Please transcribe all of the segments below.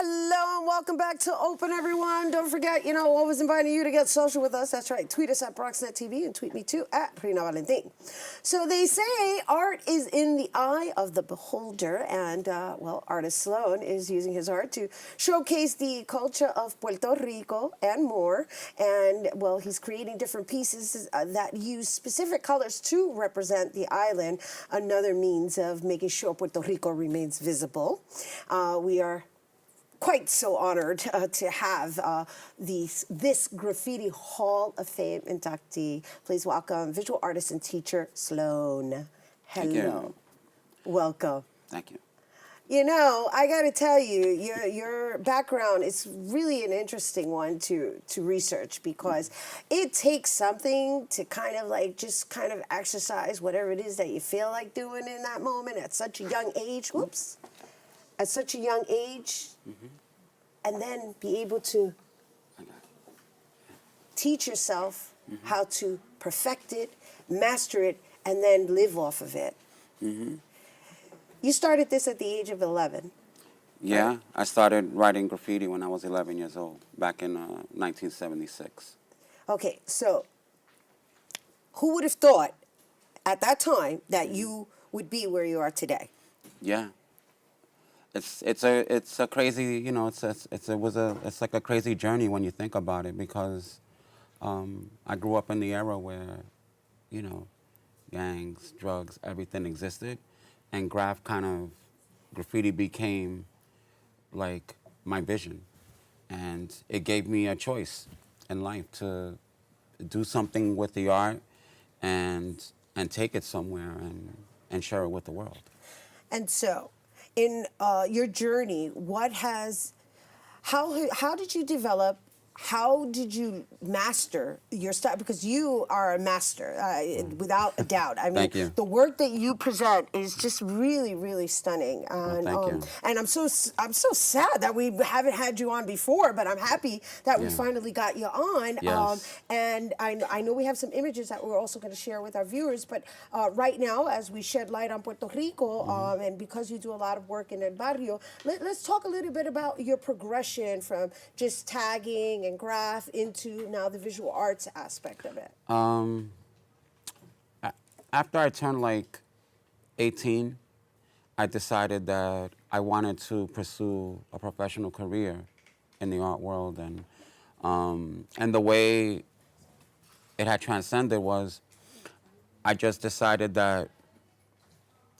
Hello and welcome back to Open, everyone. Don't forget, always inviting you to get social with us. That's right. Tweet us at BronxNetTV and tweet me too at Rhina Valentin. So they say art is in the eye of the beholder, and artist Slone is using his art to showcase the culture of Puerto Rico and more. And he's creating different pieces that use specific colors to represent the island. Another means of making sure Puerto Rico remains visible. We are quite so honored to have this Graffiti Hall of Fame inductee. Please welcome visual artist and teacher Slone. Hello. Thank you. Welcome. Thank you. I got to tell you, your background is really an interesting one to research, because it takes something to kind of exercise whatever it is that you feel like doing in that moment at such a young age. Oops. At such a young age, and then be able to teach yourself how to perfect it, master it, and then live off of it. You started this at the age of 11. Yeah, right? I started writing graffiti when I was 11 years old, back in 1976. Okay, so who would have thought at that time that you would be where you are today? Yeah. It's a crazy, it's like a crazy journey when you think about it, because I grew up in the era where, gangs, drugs, everything existed, and graffiti became like my vision, and it gave me a choice in life to do something with the art and take it somewhere and share it with the world. And so, in your journey, how did you develop, how did you master your style? Because you are a master, without a doubt. I mean, Thank you. The work that you present is just really, really stunning. And, thank you. And I'm so sad that we haven't had you on before, but I'm happy that we finally got you on. Yes. And I know we have some images that we're also going to share with our viewers, but right now, as we shed light on Puerto Rico, and because you do a lot of work in El Barrio, let's talk a little bit about your progression from just tagging and graph into now the visual arts aspect of it. After I turned 18, I decided that I wanted to pursue a professional career in the art world, and the way it had transcended was I just decided that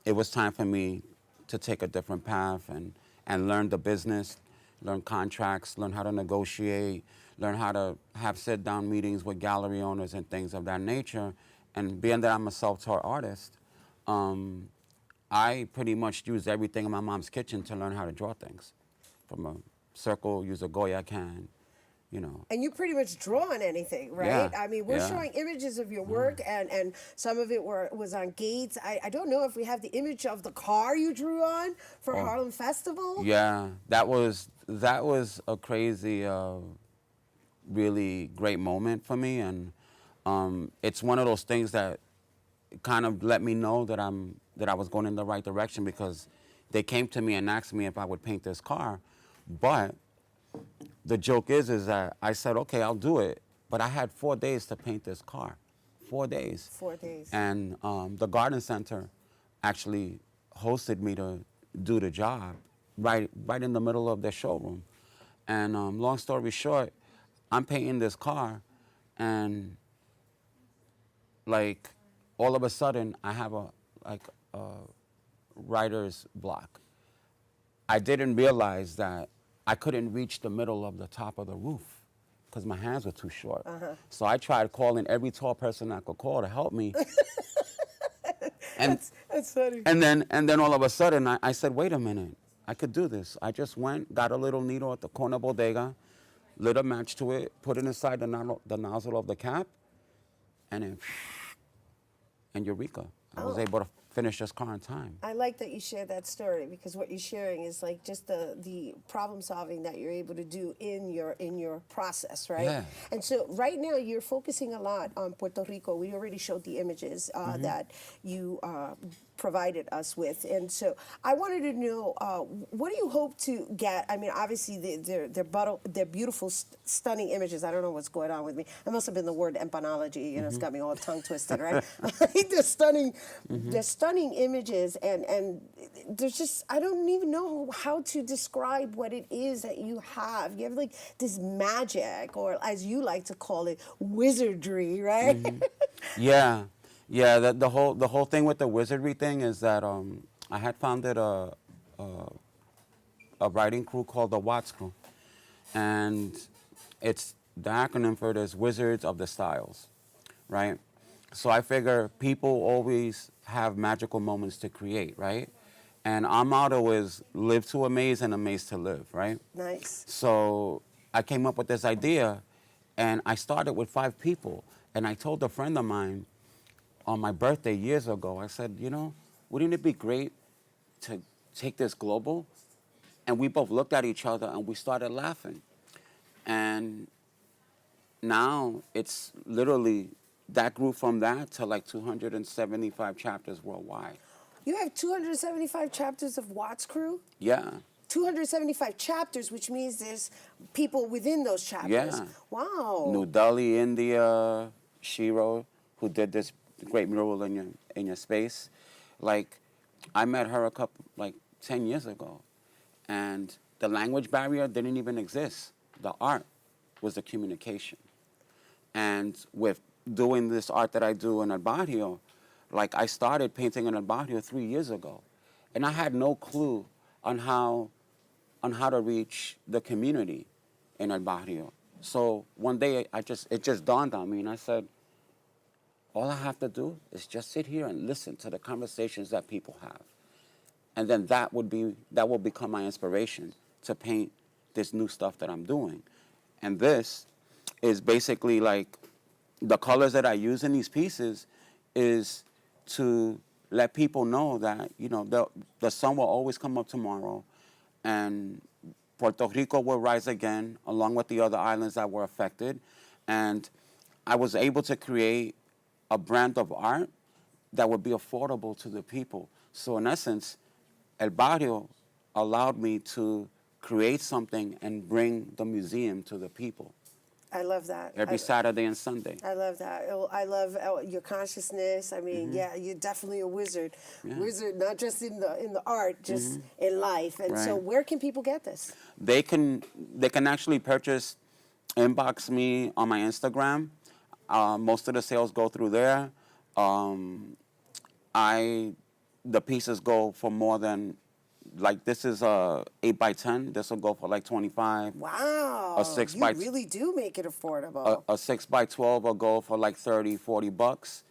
it was time for me to take a different path and learn the business, learn contracts, learn how to negotiate, learn how to have sit-down meetings with gallery owners and things of that nature. And being that I'm a self-taught artist, I pretty much used everything in my mom's kitchen to learn how to draw things. From a circle, use a Goya can, And you pretty much draw on anything, right? Yeah, I mean, we're yeah. showing images of your work, and some of it was on gates. I don't know if we have the image of the car you drew on for Harlem Festival. Yeah, that was a crazy, really great moment for me, and it's one of those things that kind of let me know that I was going in the right direction, because they came to me and asked me if I would paint this car, but the joke is that I said, okay, I'll do it, but I had 4 days to paint this car, 4 days. 4 days. And the garden center actually hosted me to do the job right in the middle of their showroom. And long story short, I'm painting this car, and all of a sudden I have a writer's block. I didn't realize that I couldn't reach the middle of the top of the roof because my hands were too short. So I tried calling every tall person I could call to help me. And that's funny. And then all of a sudden I said, wait a minute, I could do this. I just went, got a little needle at the corner bodega, lit a match to it, put it inside the nozzle of the cap, and then, and eureka. I was able to finish this car in time. I like that you share that story, because what you're sharing is just the problem solving that you're able to do in your process, right? Yeah. And so right now you're focusing a lot on Puerto Rico. We already showed the images that you provided us with. And so I wanted to know, what do you hope to get? I mean, obviously, they're beautiful, stunning images. I don't know what's going on with me. It must have been the word empanology. You know, it's got me all tongue twisted, right? They're stunning images, and there's just, I don't even know how to describe what it is that you have. You have like this magic, or as you like to call it, wizardry, right? Yeah, yeah. The whole thing with the wizardry thing is that I had founded a writing crew called the Watts Crew, and it's the acronym for it is Wizards of the Styles, right? So I figure people always have magical moments to create, right? And our motto is live to amaze and amaze to live, right? Nice. So I came up with this idea, and I started with 5 people. And I told a friend of mine on my birthday years ago, I said, you know, wouldn't it be great to take this global? And we both looked at each other and we started laughing. And now it's literally, that grew from that to like 275 chapters worldwide. You have 275 chapters of Watts Crew? Yeah. 275 chapters, which means there's people within those chapters. Yeah. Wow. New Delhi, India, Shiro, who did this great mural in your space. Like, I met her a couple, like 10 years ago, and the language barrier didn't even exist. The art was the communication. And with doing this art that I do in El Barrio, like I started painting in El Barrio 3 years ago, and I had no clue on how to reach the community in El Barrio. So one day it just dawned on me, and I said, all I have to do is just sit here and listen to the conversations that people have. And then that will become my inspiration to paint this new stuff that I'm doing. And this is basically like the colors that I use in these pieces is to let people know that, you know, the sun will always come up tomorrow, and Puerto Rico will rise again along with the other islands that were affected. And I was able to create a brand of art that would be affordable to the people. So in essence, El Barrio allowed me to create something and bring the museum to the people. I love that. Every Saturday and Sunday. I love that. I love your consciousness. I mean, yeah, you're definitely a wizard. Yeah. Wizard, not just in the art, just in life. And so, where can people get this? They can actually purchase, inbox me on my Instagram. Most of the sales go through there. The pieces go for more than, like this is a 8x10. This will go for like 25. Wow. A 6 you by really do make it affordable. A 6x12 will go for like 30, 40 bucks.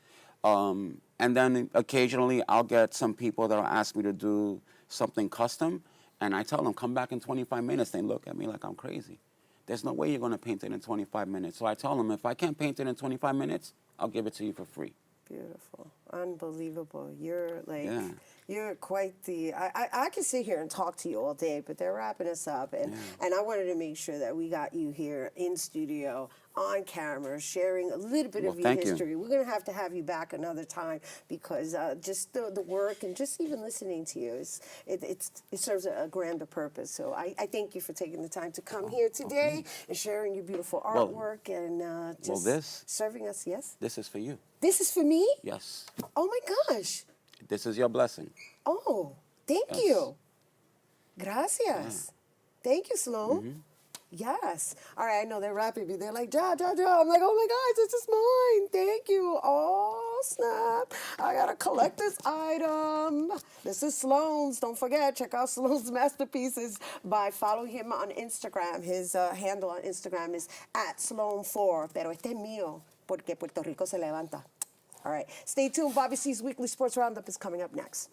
And then occasionally I'll get some people that'll ask me to do something custom, and I tell them, come back in 25 minutes. They look at me like I'm crazy. There's no way you're going to paint it in 25 minutes. So I tell them, if I can't paint it in 25 minutes, I'll give it to you for free. Beautiful. Unbelievable. You're like, Yeah. You're quite the, I can sit here and talk to you all day, but they're wrapping us up. And I wanted to make sure that we got you here in studio, on camera, sharing a little bit of your history. We're going to have you back another time, because just the work and just even listening to you, it serves a grander purpose. So I thank you for taking the time to come here today and sharing your beautiful artwork and just serving us. Yes? This is for you. This is for me? Yes. Oh my gosh. This is your blessing. Oh, thank you. Gracias. Yeah. Thank you, Slone. Yes. All right, I know they're rapping me. They're like, ja, ja, ja. I'm like, oh my gosh, this is mine. Thank you. Oh, snap. I got to collect this item. This is Slone's. Don't forget, check out Slone's masterpieces by following him on Instagram. His handle on Instagram is @Slone4. Pero este es mío, porque Puerto Rico se levanta. All right. Stay tuned. Bobby C's Weekly Sports Roundup is coming up next.